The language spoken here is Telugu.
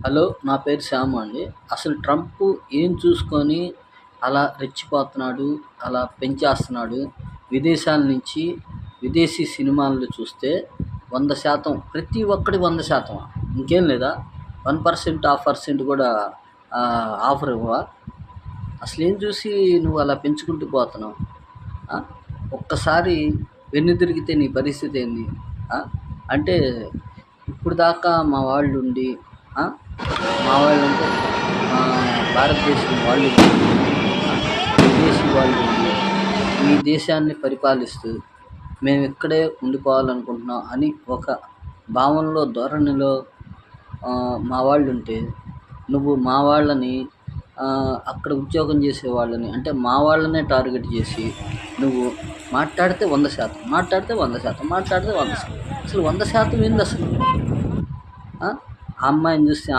హలో! నా పేరు శ్యాము అండి. అసలు ట్రంప్ ఏం చూసుకొని అలా రెచ్చిపోతున్నాడు, అలా పెంచేస్తున్నాడు. విదేశాల నుంచి విదేశీ సినిమాలను చూస్తే 100% ప్రతి ఒక్కటి 100% ఇంకేం లేదా? 1% హాఫ్ పర్సెంట్ కూడా ఆఫర్ ఇవ్వవా? అసలేం చూసి నువ్వు అలా పెంచుకుంటూ పోతున్నావు? ఆ! ఒక్కసారి వెన్నుదిరిగితే నీ పరిస్థితి ఏంది? ఆ! అంటే ఇప్పుడు దాకా మా వాళ్ళుండి ఆ! మా వాళ్ళంటే మా భారతదేశం వాళ్ళు విదేశీ వాళ్ళు ఉండి ఈ దేశాన్ని పరిపాలిస్తూ మేము ఇక్కడే ఉండిపోవాలనుకుంటున్నాం అని ఒక భావనలో ధోరణిలో మా వాళ్ళు ఉంటే నువ్వు మా వాళ్ళని అక్కడ ఉద్యోగం చేసే వాళ్ళని అంటే మా వాళ్ళనే టార్గెట్ చేసి నువ్వు మాట్లాడితే 100% మాట్లాడితే 100% మాట్లాడితే 100% అసలు 100% ఏంది అసలు? ఆ అమ్మాయిని చూస్తే